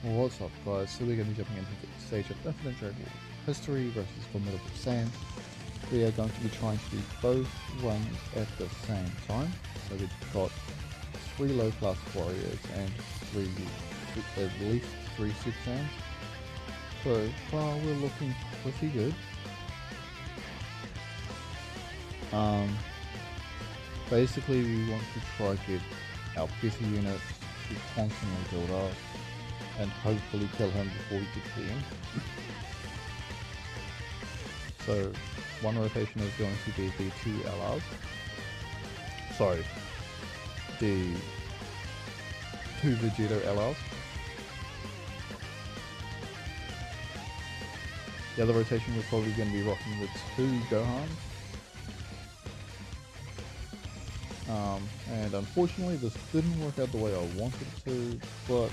What's up guys, so we're going to be jumping into the stage of Infinite Dragon History versus Formidable Saiyans. We are going to be trying to do both runs at the same time. So we've got 3 low class warriors and at least 3 Super Saiyans. So far we're looking pretty good. Basically we want to try to get our better units to constantly build up and hopefully kill him before we get to the end. So one rotation is going to be the 2 LRs. Sorry, the 2 Vegeta LRs. The other rotation we're probably going to be rocking the 2 Gohans. And unfortunately this didn't work out the way I wanted to, but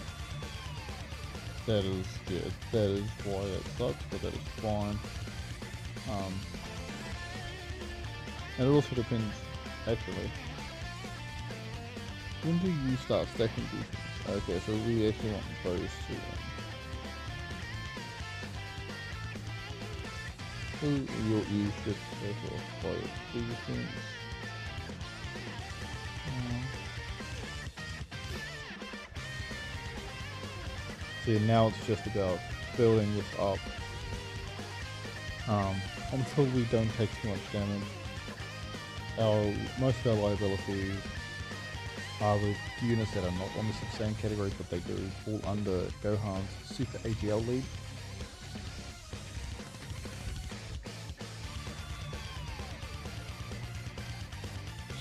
that is why it sucks, but that is fine. And it also depends, actually. When do you start stacking defense? Okay, so we actually want those 2 in. You should take off by your defense. So now it's just about building this up until we don't take too much damage. Most of our liabilities are with units that are not on the Super Saiyan category, but they do fall under Gohan's Super AGL lead.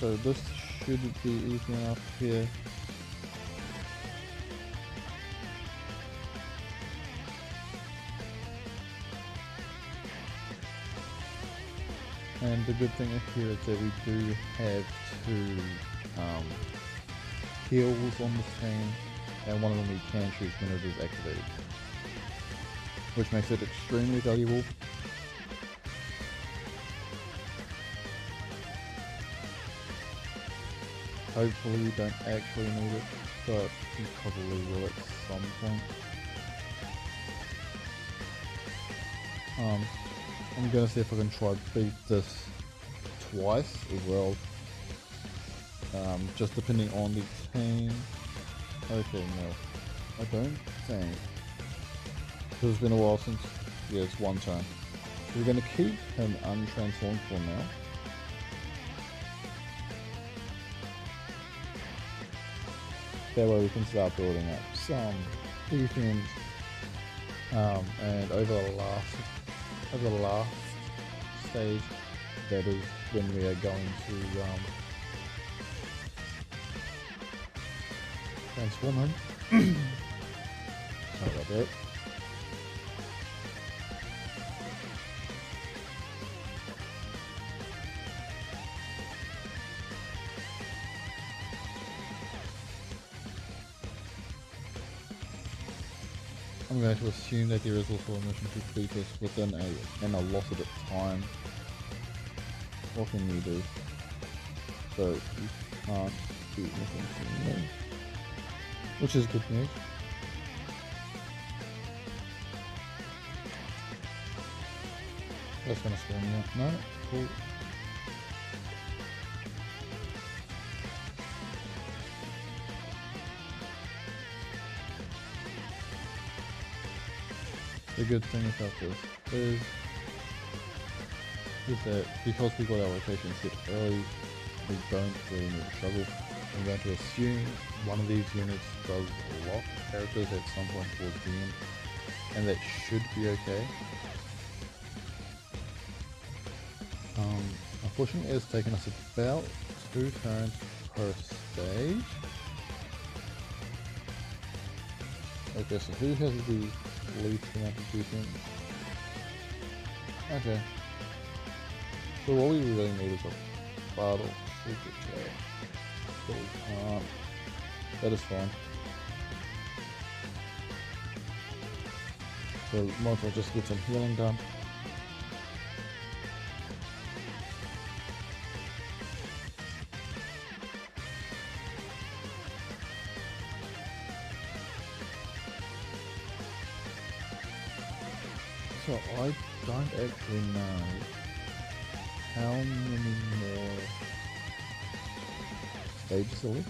So this should be easy enough here. And the good thing here is that we do have 2 heals on this team, and one of them we can choose when it is activated, which makes it extremely valuable. Hopefully we don't actually need it, but we probably will at some point. I'm gonna see if I can try to beat this twice as well. Just depending on the team. Okay, no, I don't think. It's been a while since. Yeah, it's 1 turn. We're gonna keep him untransformed for now. That way we can start building up some defense. And over the last stage, that is when we are going to transform him. Sorry about that. I'm going to assume that there is also a mission to beat us within an allotted time. What can you do? So you can't do anything to me, which is good news. That's going to scare me out. No? Cool. The good thing about this is that because we got our rotation set early, we don't really need to struggle. I'm going to assume one of these units does lock characters at some point towards the end, and that should be okay. Unfortunately it's taken us about 2 turns per stage. Okay, so who has the least amount of defense? Okay. So what we really need is a battle super chat. But we can't. That is fine. So might as well just get some healing done. So I don't actually know how many more stages are left.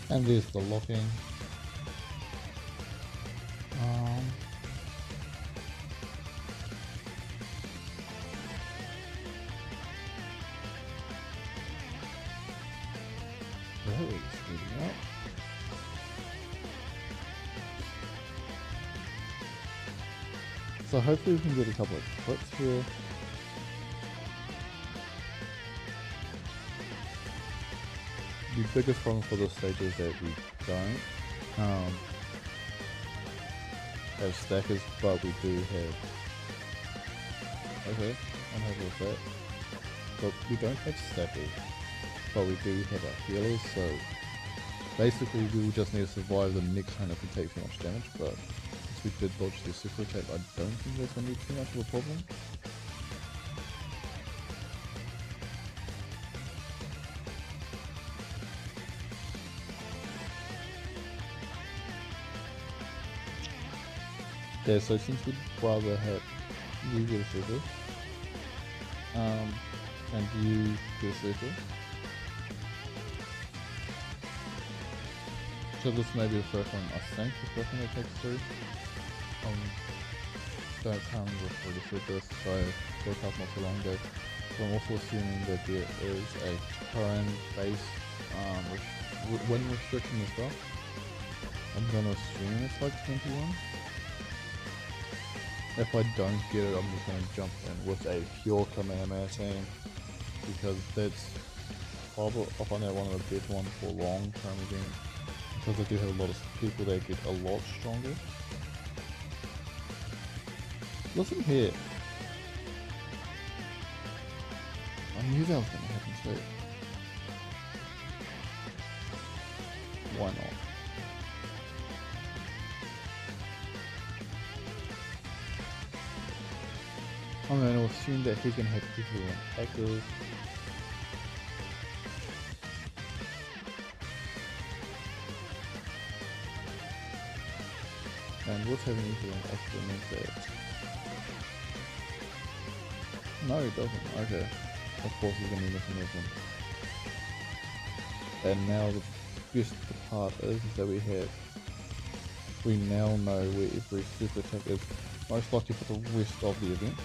And there's the locking. Really speeding up. So hopefully we can get a couple of clicks here. The biggest problem for this stage is that we don't have stackers, but we do have. Okay, I'm happy with that. But we don't have stackers, but we do have our healers, so basically we will just need to survive the next turn if we take too much damage, but since we did dodge the super attack, I don't think that's going to be too much of a problem. Yeah, so since we'd rather have you get a super, and you get a super, so this may be the first one, I think the first one that takes through. Don't remember if I said this, so I looked up not too long ago. So I'm also assuming that there is a turn-based win restriction as well. I'm gonna assume it's like 21. If I don't get it, I'm just going to jump in with a pure Kamehameha team, because that's probably, I find that one of the best ones for long term games, because I do have a lot of people that get a lot stronger. Listen here. I knew that was going to happen too. Why not? I'm going to assume that he's going to have people active. And what's having everyone active means that... No, it doesn't. Okay. Of course he's going to be missing everyone. And now the best part is that we now know where every super attack is most likely for the rest of the event.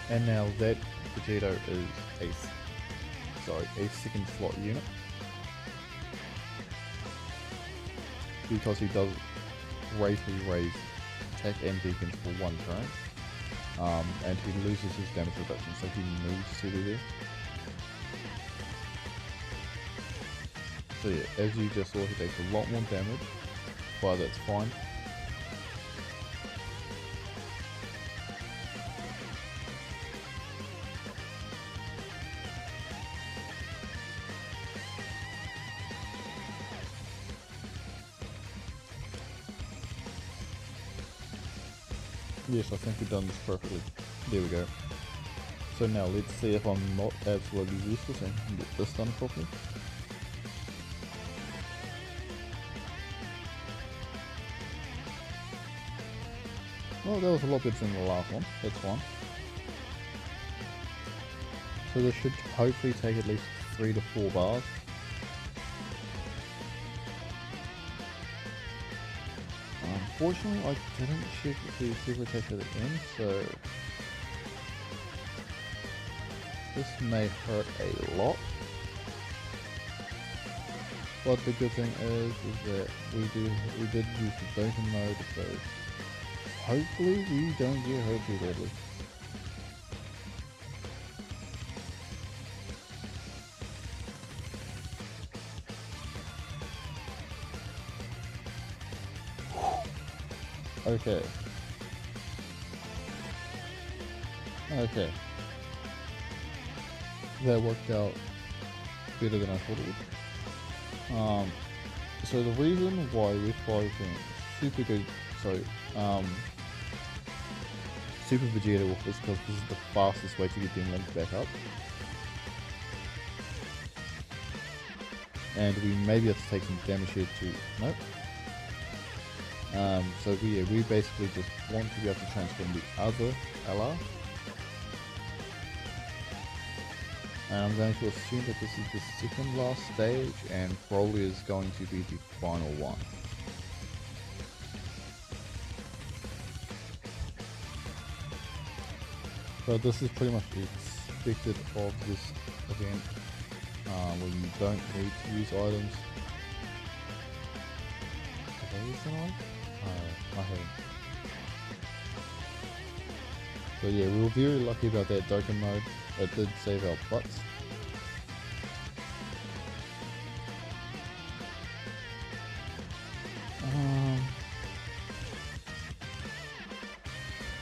And now that Vegito is a second slot unit, because he does raise attack and defense for one turn, and he loses his damage reduction, so he needs to be there. So yeah, as you just saw, he takes a lot more damage, but that's fine. Yes, I think we've done this perfectly. There we go. So now let's see if I'm not absolutely useless and can get this done properly. Well, that was a lot better than the last one. That's fine. So this should hopefully take at least 3 to 4 bars. Unfortunately, I didn't check the super attack at the end, so this may hurt a lot. But the good thing is that we did use the Drsgon mode, so hopefully we don't get hurt too badly. Okay. Okay. That worked out better than I thought it would. So the reason why we're fighting Super Vegeta Wolf is because this is the fastest way to get them linked back up. and we maybe have to take some damage here too. Nope. So we basically just want to be able to transform the other LR. And I'm going to assume that this is the second last stage, and Broly is going to be the final one. So this is pretty much expected of this event, where you don't need to use items. Have I used an item? I haven't. So yeah, we were very lucky about that Dokkan mode. It did save our butts.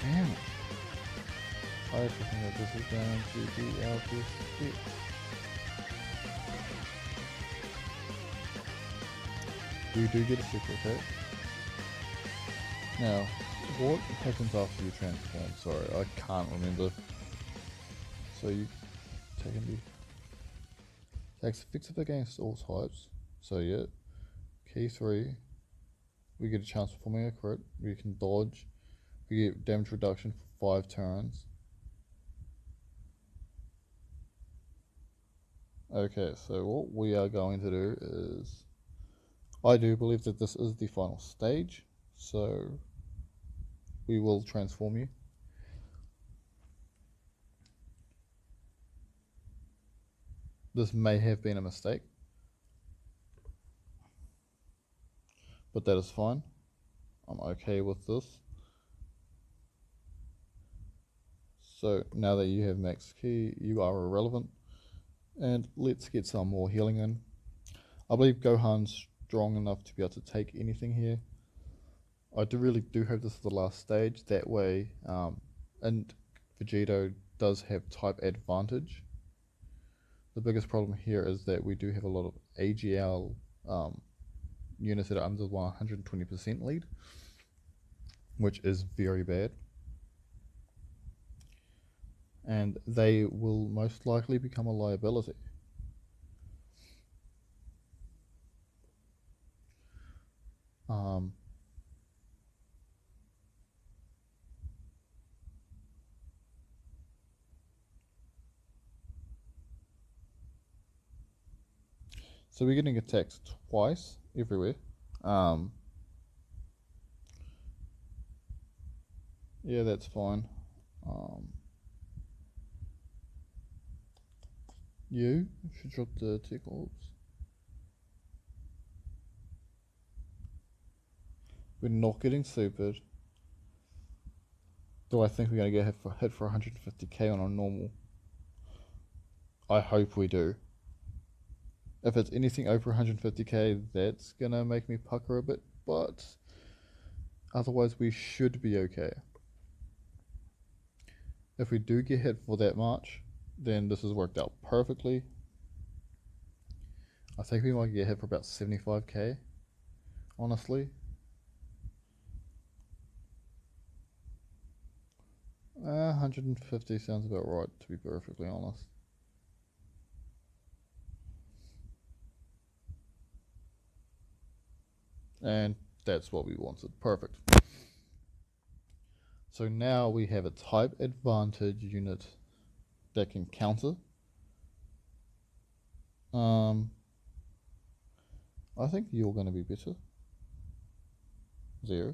Damn it. I actually think that this is going to be our best bet. You do get a super attack. Now, what happens after you transform? Sorry, I can't remember. So you take the attacks effective against all types. So yeah, key 3. We get a chance for forming a crit. We can dodge. We get damage reduction for 5 turns. Okay, so what we are going to do is, I do believe that this is the final stage, so we will transform you. This may have been a mistake, but that is fine. I'm okay with this. So now that you have max key, you are irrelevant. And let's get some more healing in. I believe Gohan's strong enough to be able to take anything here. I really do hope this is the last stage. That way, and Vegito does have type advantage. The biggest problem here is that we do have a lot of AGL units that are under 120% lead, which is very bad. And they will most likely become a liability. So we're getting attacked twice everywhere. Yeah, that's fine. You should drop the tick orbs. We're not getting supered. Do I think we're going to get hit for 150k on a normal? I hope we do. If it's anything over 150k, that's going to make me pucker a bit, but otherwise we should be okay. If we do get hit for that much, then this has worked out perfectly. I think we might get hit for about 75k, honestly. 150 sounds about right, to be perfectly honest. And that's what we wanted. Perfect. So now we have a type advantage unit that can counter. I think you're going to be better. 0.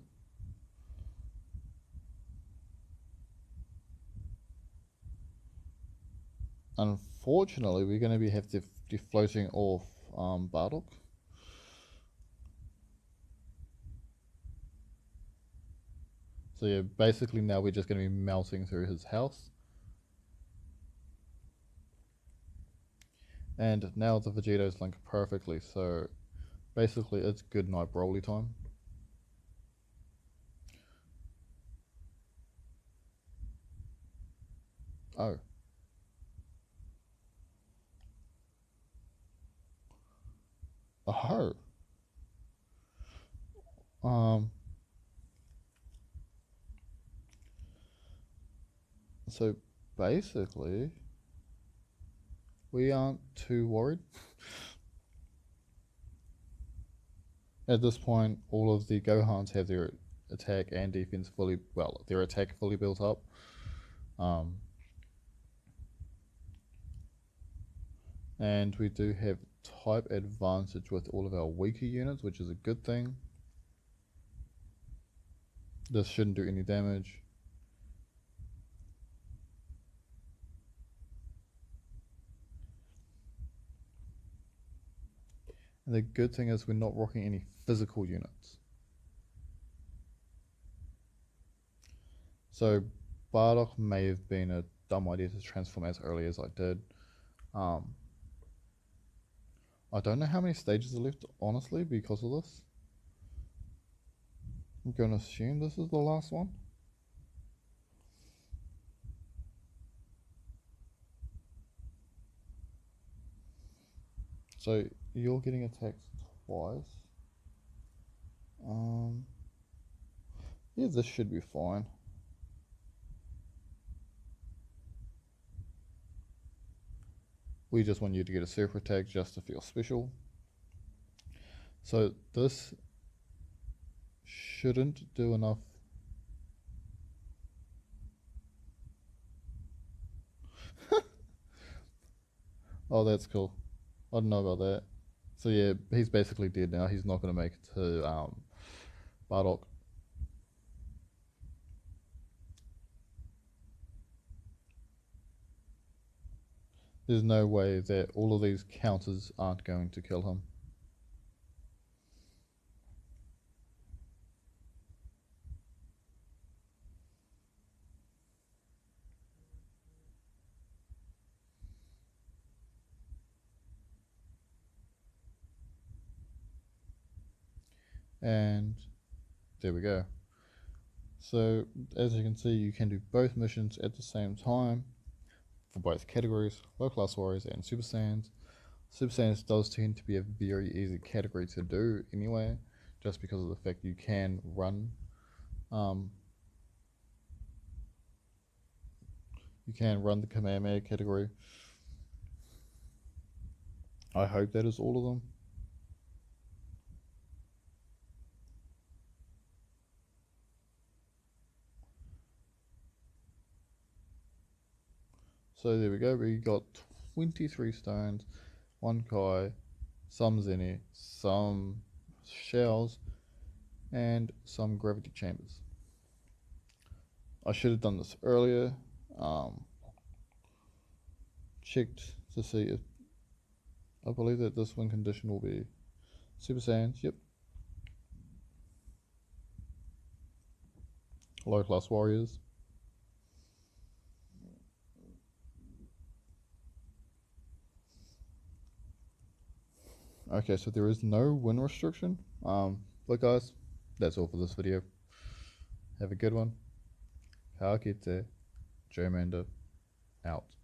Unfortunately, we're going to be have to defloating off Bardock. So yeah, basically now we're just going to be melting through his house. And now the Vegeto's link perfectly, so basically it's good night Broly time. Oh. Oh. So basically, we aren't too worried. At this point, all of the Gohans have their attack and defense fully, well, their attack fully built up. And we do have type advantage with all of our weaker units, which is a good thing. This shouldn't do any damage. And the good thing is we're not rocking any physical units. So Bardock may have been a dumb idea to transform as early as I did. I don't know how many stages are left, honestly, because of this. I'm going to assume this is the last one. So you're getting attacked twice. Yeah, this should be fine. We just want you to get a super attack just to feel special. So this shouldn't do enough. Oh, that's cool. I don't know about that. So yeah, he's basically dead now. He's not going to make it to Bardock. There's no way that all of these counters aren't going to kill him. And there we go. So as you can see, you can do both missions at the same time for both categories, low class warriors and Super Saiyans. Super Saiyans does tend to be a very easy category to do anyway, just because of the fact you can run the Kamehameha category. I hope that is all of them. So there we go, we got 23 stones, 1 Kai, some Zenny, some shells, and some gravity chambers. I should have done this earlier. Checked to see if I believe that this win condition will be Super Saiyans, yep. Low class warriors. Okay, so there is no win restriction. Look guys, that's all for this video. Have a good one. Ka kite, Joe Manda, out.